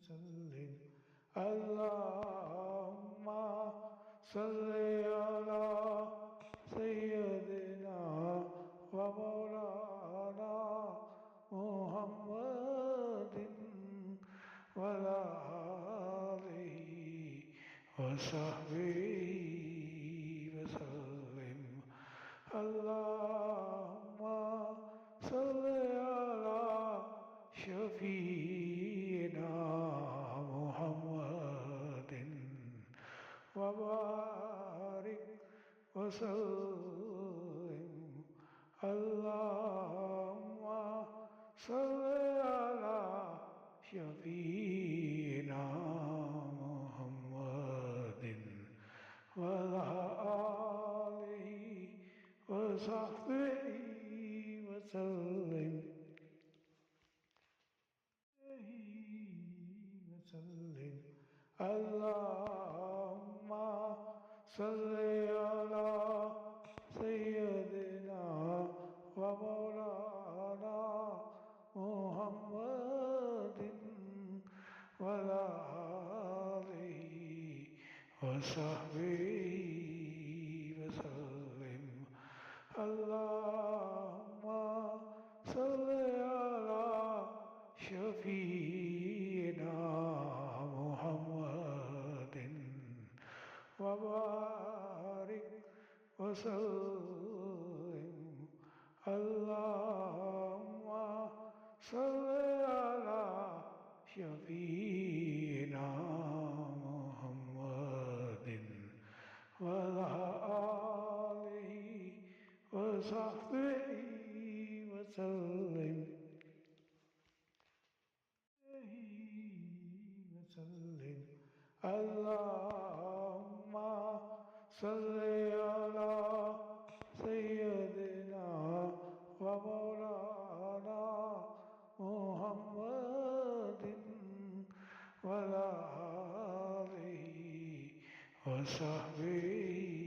وسلم اللهم صل على سيدنا ومولانا محمد وعلى آله وصحبه وسلم اللهم صل على شفيعنا محمد وبارك وسلم اللهم صل على شفيعنا محمد وعلى آله وصحبه وسلم اللهم صل على سيدنا ومولانا محمد وعلى آله وصحبه وسلم اللهم صل على شفيعنا محمد وبارك وسلم اللهم صل على شفيعنا محمد وعلى آله وصحبه وسلم اللهم صل على سيدنا ومولانا محمد وعلى آله وصحبه